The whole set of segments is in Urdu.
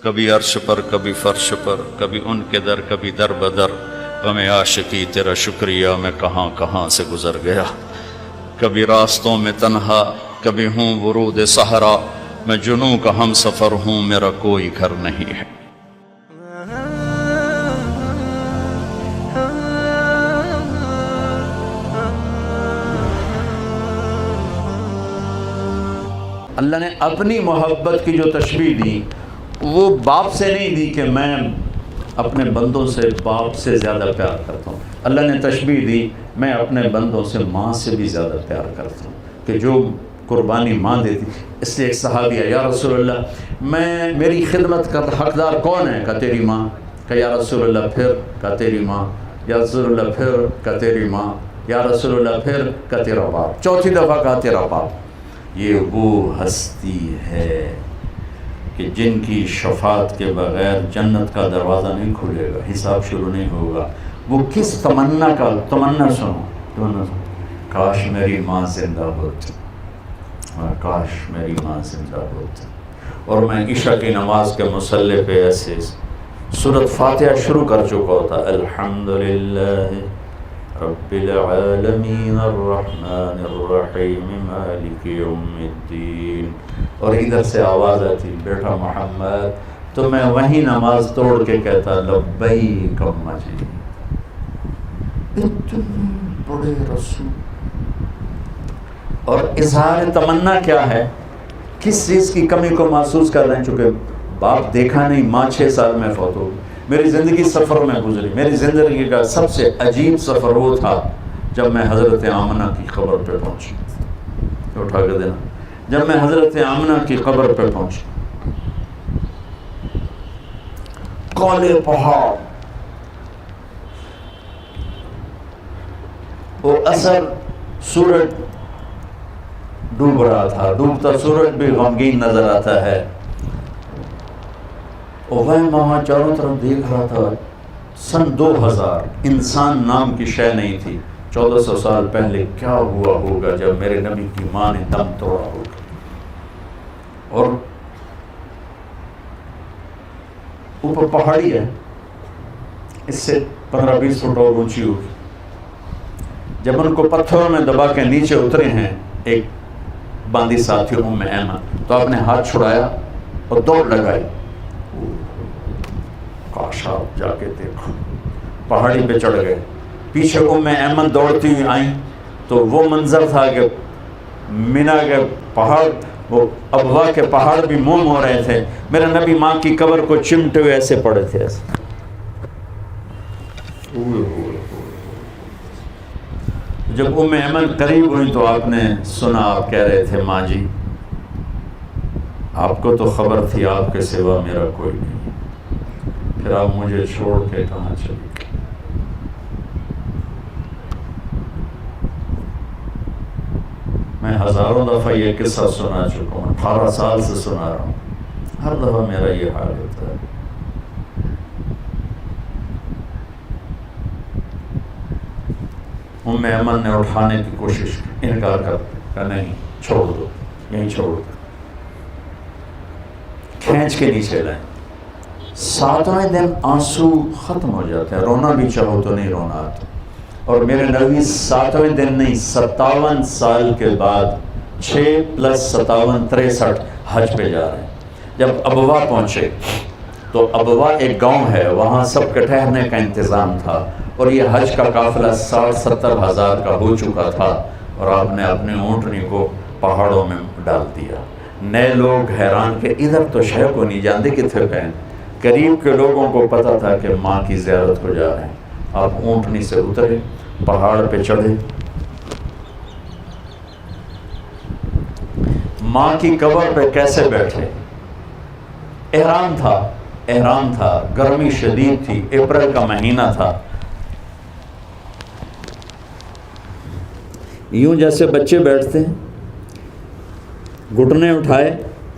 کبھی عرش پر کبھی فرش پر، کبھی ان کے در کبھی در بدر، غم عاشقی تیرا شکریہ میں کہاں کہاں سے گزر گیا، کبھی راستوں میں تنہا کبھی ہوں ورود صحرا، میں جنوں کا ہم سفر ہوں میرا کوئی گھر نہیں ہے۔ اللہ نے اپنی محبت کی جو تشبیہ دی وہ باپ سے نہیں دی کہ میں اپنے بندوں سے باپ سے زیادہ پیار کرتا ہوں، اللہ نے تشبیہ دی میں اپنے بندوں سے ماں سے بھی زیادہ پیار کرتا ہوں، کہ جو قربانی ماں دیتی۔ اس لیے ایک صحابی ہے، یا رسول اللہ میری خدمت کا حقدار کون ہے؟ کہا تیری ماں۔ کہا یا رسول اللہ پھر؟ کہا تیری ماں۔ یا رسول اللہ پھر؟ کہا تیری ماں۔ یا رسول اللہ پھر؟ کہا تیرا باپ۔ چوتھی دفعہ کہا تیرا باپ۔ یہ وہ ہستی ہے کہ جن کی شفاعت کے بغیر جنت کا دروازہ نہیں کھلے گا، حساب شروع نہیں ہوگا۔ وہ کس تمنا سنو، کاش میری ماں زندہ ہوتی، کاش میری ماں زندہ ہوتی، اور میں عشاء کی نماز کے مصلی پہ ایسے سورۃ فاتحہ شروع کر چکا ہوتا، الحمدللہ رب العالمین الرحمن الرحیم مالک یوم الدین، اور ادھر سے آواز آتی بیٹا محمد، تو میں وہی نماز توڑ کے کہتا لبیک اماں جی۔ اتنے بڑے رسول، اور اظہار تمنا کیا ہے؟ کس چیز کی کمی کو محسوس کر رہے ہیں؟ چونکہ باپ دیکھا نہیں، ماں 6 سال میں فوت ہو گئی، میری زندگی سفر میں گزری، میری زندگی کا سب سے عجیب سفر وہ تھا جب میں حضرت آمنہ کی قبر پہ پہنچی، اٹھا کے دینا، جب میں حضرت آمنہ کی قبر پہ پہنچی، کالے پہاڑ، وہ اثر سورج ڈوب رہا تھا، ڈوبتا سورج بھی غمگین نظر آتا ہے، اور وہ وہاں چاروں طرف دیکھ رہا تھا۔ سن 2000 انسان نام کی شے نہیں تھی، 1400 سال پہلے کیا ہوا ہوگا جب میرے نبی کی ماں نے دم توڑا ہوگا، اور اوپر پہاڑی ہے، اس سے 15-20 فٹ اور اونچی ہوگی۔ جب ان کو پتھروں میں دبا کے نیچے اترے ہیں ایک باندی ساتھی ام ایمن، تو آپ نے ہاتھ چھڑایا اور دوڑ لگائی، کاش آپ جا کے دیکھو، پہاڑی پہ چڑھ گئے، پیچھے ام ایمن دوڑتی ہوئی آئیں، تو وہ منظر تھا کہ مینا کے پہاڑ، وہ ابوا کے پہاڑ بھی موم ہو رہے تھے، میرے نبی ماں کی قبر کو چمٹے ہوئے ایسے پڑے تھے، ایسے۔ جب ام ایمن قریب ہوئی تو آپ نے سنا، آپ کہہ رہے تھے ماں جی آپ کو تو خبر تھی آپ کے سوا میرا کوئی نہیں، پھر آپ مجھے چھوڑ کے کہاں چلی گئی؟ میں ہزاروں دفعہ یہ قصہ سنا چکا ہوں، 18 سال سے سنا رہا ہوں، ہر دفعہ میرا یہ حال ہوتا ہے۔ ام ایمن نے اٹھانے کی کوشش کی، انکار کر نہیں، چھوڑ دو، یہیں چھوڑ دو، کھینچ کے نیچے لائیں۔ 7ویں دن آنسو ختم ہو جاتے ہیں، رونا بھی چاہو تو نہیں رونا آتا، اور میرے نبی 7ویں دن نہیں 57 سال کے بعد 6 + 57 63 حج پہ جا رہے ہیں۔ جب ابوا پہنچے تو ابوا ایک گاؤں ہے، وہاں سب کے ٹھہرنے کا انتظام تھا، اور یہ حج کا قافلہ 60-70 ہزار کا ہو چکا تھا، اور آپ نے اپنی اونٹنی کو پہاڑوں میں ڈال دیا۔ نئے لوگ حیران کہ ادھر تو شہر کو نہیں جانتے کتنے پہ ہیں، قریب کے لوگوں کو پتہ تھا کہ ماں کی زیارت ہو جا رہے ہیں۔ آپ اونٹنی سے اترے، پہاڑ پہ چڑھے، ماں کی قبر پہ کیسے بیٹھے؟ احرام تھا، گرمی شدید تھی، اپریل کا مہینہ تھا، یوں جیسے بچے بیٹھتے ہیں، گھٹنے اٹھائے،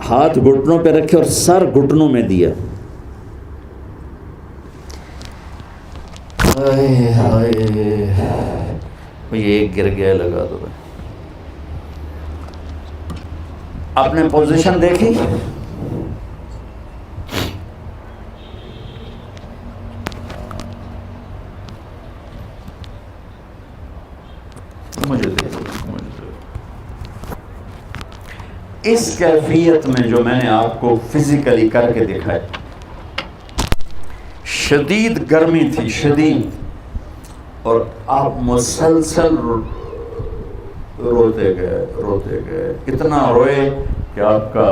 ہاتھ گھٹنوں پہ رکھے اور سر گھٹنوں میں دیا، یہ ایک گر گیا، لگا دو۔ آپ نے پوزیشن دیکھی، مجھے دے دو۔ اس کیفیت میں جو میں نے آپ کو فزیکلی کر کے دکھائی، شدید گرمی تھی، شدید، اور آپ مسلسل روتے گئے، اتنا روئے کہ آپ کا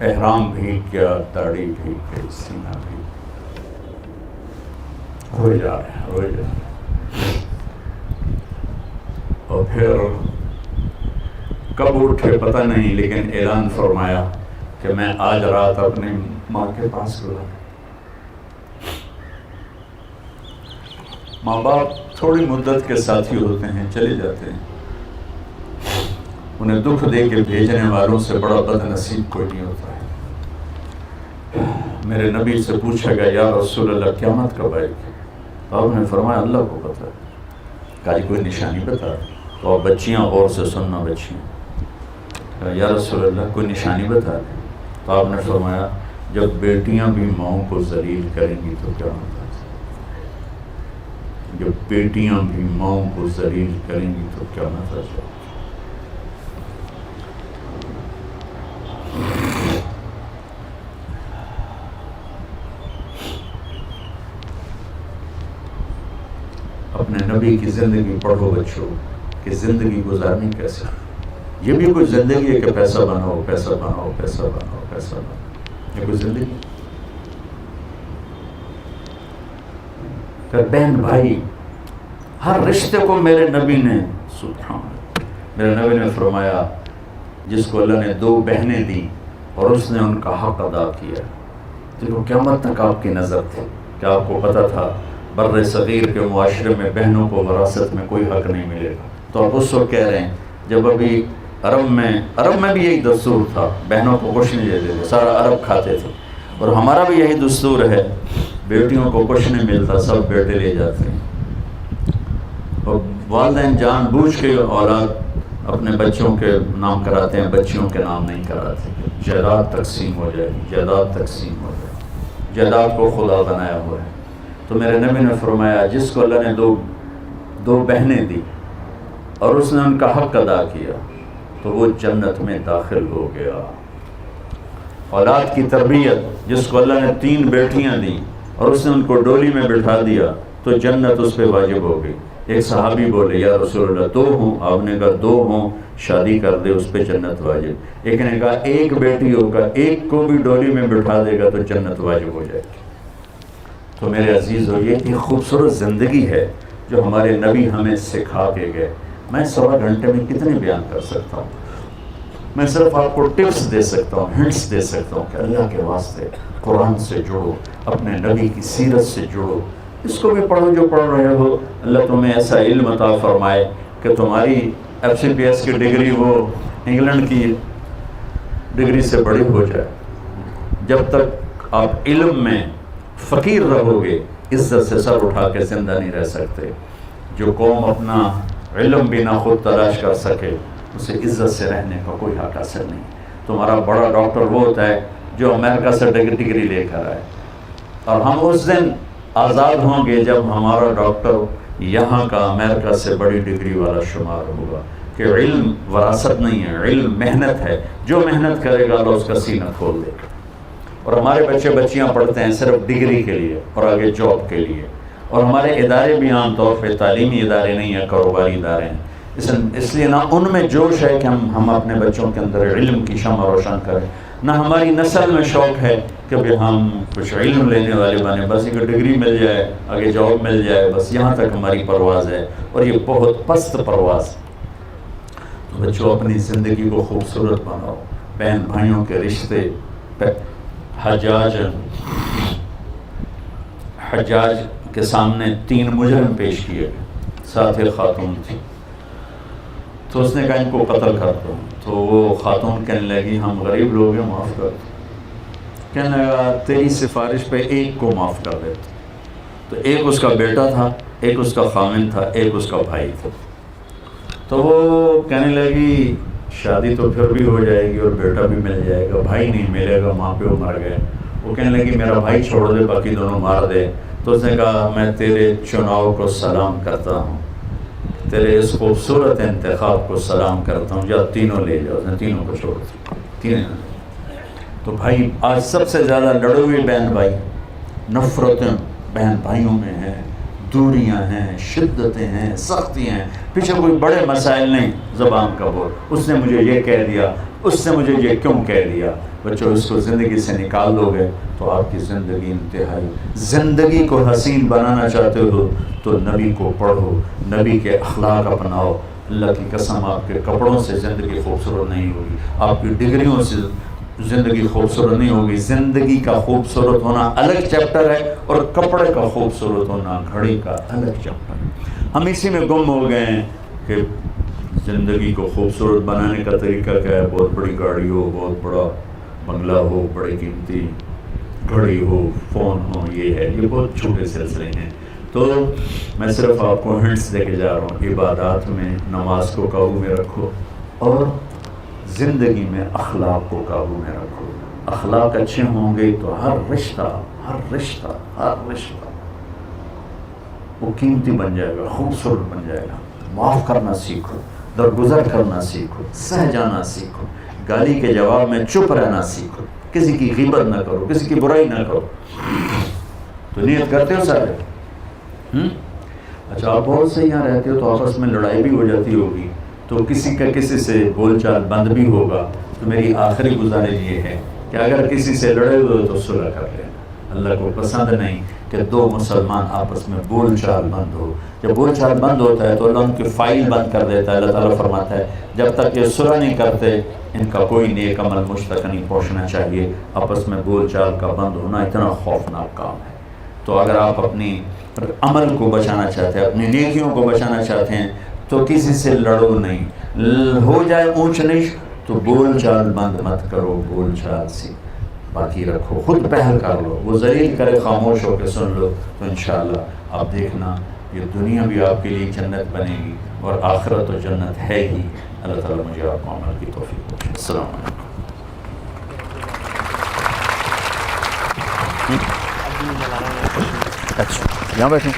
احرام بھیگ گیا، داڑھی بھیگ گئی، سینہ بھیگ، روئے جا رہے ہیں۔ اور پھر کب اٹھے پتہ نہیں، لیکن اعلان فرمایا کہ میں آج رات اپنی ماں کے پاس گیا۔ ماں باپ تھوڑی مدت کے ساتھی ہوتے ہیں، چلے جاتے ہیں، انہیں دکھ دے کے بھیجنے والوں سے بڑا بد نصیب کوئی نہیں ہوتا ہے۔ میرے نبی سے پوچھا گیا، یا رسول اللہ قیامت کب آئے گی؟ آپ نے فرمایا اللہ کو پتہ ہے۔ کہا کوئی نشانی بتا؟ تو آپ بچیاں غور سے سننا، بچیاں، یا رسول اللہ کوئی نشانی بتا دیں۔ تو آپ نے فرمایا جب بیٹیاں بھی ماؤں کو ذلیل کریں گی تو کیا ہوتا ہے؟ جب بیٹیاں بھی ماؤں کو ذلیل کریں گی تو کیا ہوتا ہے؟ اپنے نبی کی زندگی پڑھو بچوں، کہ زندگی گزارنی کیسے۔ یہ بھی کوئی زندگی ہے کہ پیسہ بناؤ، پیسہ بناؤ، پیسہ بناؤ، پیسہ بناؤ؟ یہ کوئی زندگی؟ کہ بہن بھائی، ہر رشتے کو میرے نبی نے، سبحان اللہ، میرے نبی نے فرمایا جس کو اللہ نے 2 بہنیں دی اور اس نے ان کا حق ادا کیا، دیکھو قیامت تک آپ کی نظر تھی کہ آپ کو پتہ تھا بر صغیر کے معاشرے میں بہنوں کو وراثت میں کوئی حق نہیں ملے گا۔ تو آپ اس وقت کہہ رہے ہیں جب ابھی عرب میں بھی یہی دستور تھا، بہنوں کو کچھ نہیں دیتے تھے، سارا عرب کھاتے تھے، اور ہمارا بھی یہی دستور ہے، بیٹیوں کو کچھ نہیں ملتا، سب بیٹے لے جاتے ہیں۔ اور والدین جان بوجھ کے اولاد اپنے بچوں کے نام کراتے ہیں، بچیوں کے نام نہیں کراتے۔ جائیداد تقسیم ہو جائے، جائیداد تقسیم ہو جائے، جائیداد کو خدا بنایا ہوا ہے۔ تو میرے نبی نے فرمایا جس کو اللہ نے 2 بہنیں دی اور اس نے ان کا حق ادا کیا تو وہ جنت میں داخل ہو گیا۔ اولاد کی تربیت، جس کو اللہ نے 3 بیٹیاں دیں اور اس نے ان کو ڈولی میں بٹھا دیا تو جنت اس پہ واجب ہو گئی۔ ایک صحابی بولے یا رسول اللہ 2 ہوں، آپ نے کہا 2 ہوں، شادی کر دے، اس پہ جنت واجب۔ ایک نے کہا 1 بیٹی ہوگا، 1 کو بھی ڈولی میں بٹھا دے گا تو جنت واجب ہو جائے گی۔ تو میرے عزیز ہو، یہ خوبصورت زندگی ہے جو ہمارے نبی ہمیں سکھا کے گئے۔ میں 1.25 گھنٹے میں کتنے بیان کر سکتا ہوں؟ میں صرف آپ کو ٹپس دے سکتا ہوں، ہنٹس دے سکتا ہوں کہ اللہ کے واسطے قرآن سے جڑو، اپنے نبی کی سیرت سے جڑو، اس کو بھی پڑھو جو پڑھ رہے ہو۔ اللہ تمہیں ایسا علم عطا فرمائے کہ تمہاری FCPS کی ڈگری وہ انگلینڈ کی ڈگری سے بڑی ہو جائے۔ جب تک آپ علم میں فقیر رہو گے، عزت سے سر اٹھا کے زندہ نہیں رہ سکتے۔ جو قوم اپنا علم بھی نہ خود تلاش کر سکے، اسے عزت سے رہنے کا کوئی حق حاصل نہیں۔ تمہارا بڑا ڈاکٹر وہ ہوتا ہے جو امریکہ سے ڈگری لے کر آئے، اور ہم اس دن آزاد ہوں گے جب ہمارا ڈاکٹر یہاں کا امریکہ سے بڑی ڈگری والا شمار ہوگا۔ کہ علم وراثت نہیں ہے، علم محنت ہے، جو محنت کرے گا اللہ اس کا سینہ کھول دے گا۔ اور ہمارے بچے بچیاں پڑھتے ہیں صرف ڈگری کے لیے اور آگے جاب کے لیے، اور ہمارے ادارے بھی عام طور پہ تعلیمی ادارے نہیں ہیں، کاروباری ادارے ہیں۔ اس لیے نہ ان میں جوش ہے کہ ہم اپنے بچوں کے اندر علم کی شمع روشن کریں، نہ ہماری نسل میں شوق ہے کہ ہم کچھ علم لینے والے بنے، بس ایک ڈگری مل جائے، آگے جاب مل جائے، بس یہاں تک ہماری پرواز ہے، اور یہ بہت پست پرواز۔ تو بچوں اپنی زندگی کو خوبصورت بناؤ، بہن بھائیوں کے رشتے۔ حجاج کے سامنے 3 مجرم پیش کیے گئے، ساتھ ایک خاتون تھی، تو اس نے کہا ان کو قتل کر دو۔ تو وہ خاتون کہنے لگی ہم غریب لوگ ہیں، معاف کر دو۔ کہنے لگا تیری سفارش پہ 1 کو معاف کر دیتا۔ تو ایک اس کا بیٹا تھا، ایک اس کا خامن تھا، ایک اس کا بھائی تھا۔ تو وہ کہنے لگی شادی تو پھر بھی ہو جائے گی اور بیٹا بھی مل جائے گا، بھائی نہیں ملے گا، ماں پیو مر گئے۔ وہ کہنے لگی میرا بھائی چھوڑ دے، باقی دونوں مار دے۔ تو اس نے کہا میں تیرے چناؤ کو سلام کرتا ہوں، تیرے اس خوبصورت انتخاب کو سلام کرتا ہوں، یا تینوں لے جاؤ، نے تینوں کو چھوڑ دیا، تینوں۔ تو بھائی آج سب سے زیادہ لڑے ہوئے بہن بھائی، نفرتیں بہن بھائیوں میں ہیں، دوریاں ہیں، شدتیں ہیں، سختیاں ہیں، پیچھے کوئی بڑے مسائل نہیں، زبان کا بول، اس نے مجھے یہ کہہ دیا، اس نے مجھے یہ کیوں کہہ دیا۔ بچوں اس کو زندگی سے نکال دو گے تو آپ کی زندگی انتہائی، زندگی کو حسین بنانا چاہتے ہو تو نبی کو پڑھو، نبی کے اخلاق اپناؤ۔ اللہ کی قسم آپ کے کپڑوں سے زندگی خوبصورت نہیں ہوگی، آپ کی ڈگریوں سے زندگی خوبصورت نہیں ہوگی۔ زندگی کا خوبصورت ہونا الگ چیپٹر ہے اور کپڑے کا خوبصورت ہونا گھڑی کا الگ چیپٹر ہے۔ ہم اسی میں گم ہو گئے ہیں کہ زندگی کو خوبصورت بنانے کا طریقہ کیا ہے، بہت بڑی گاڑی ہو، بہت بڑا بنگلہ ہو، بڑی قیمتی گھڑی ہو، فون ہو، یہ ہے، یہ بہت چھوٹے سلسلے ہیں۔ تو میں صرف آپ کو ہنٹس دے کے جا رہا ہوں، عبادات میں نماز کو قابو میں رکھو اور زندگی میں اخلاق کو قابو میں رکھو۔ اخلاق اچھے ہوں گے تو ہر رشتہ وہ قیمتی بن جائے گا، خوبصورت بن جائے گا۔ معاف کرنا سیکھو، درگزر کرنا سیکھو، سہ جانا سیکھو، گالی کے جواب میں چپ رہنا سیکھو، کسی کی غیبت نہ کرو، کسی کی برائی نہ کرو۔ تو نیت کرتے ہو سارے؟ اچھا آپ بہت سے یہاں رہتے ہو تو آپس میں لڑائی بھی ہو جاتی ہوگی، تو کسی کا کسی سے بول چال بند بھی ہوگا، تو میری آخری گزارش یہ ہے کہ اگر کسی سے لڑے ہوئے تو صلح کر لینا۔ اللہ کو پسند نہیں کہ دو مسلمان آپس میں بول چال بند ہو۔ جب بول چال بند ہوتا ہے تو اللہ ان کی فائل بند کر دیتا ہے۔ اللہ تعالیٰ فرماتا ہے جب تک یہ صلح نہیں کرتے ان کا کوئی نیک عمل مجھ تک نہیں پہنچنا چاہیے۔ آپس میں بول چال کا بند ہونا اتنا خوفناک کام ہے۔ تو اگر آپ اپنی عمل کو بچانا چاہتے ہیں، اپنی نیکیوں کو بچانا چاہتے ہیں تو کسی سے لڑو نہیں، ہو جائے اونچ نیچ تو بول چال بند مت کرو، بول چال سے باقی رکھو، خود پہل کر لو، وہ ذلیل کرے خاموش ہو کے سن لو، تو انشاءاللہ آپ دیکھنا یہ دنیا بھی آپ کے لیے جنت بنے گی اور آخرت تو جنت ہے ہی۔ اللہ تعالیٰ مجھے آپ کو عمل کی توفیق بخشے۔ السلام علیکم۔ اچھا یہاں بیٹھوں۔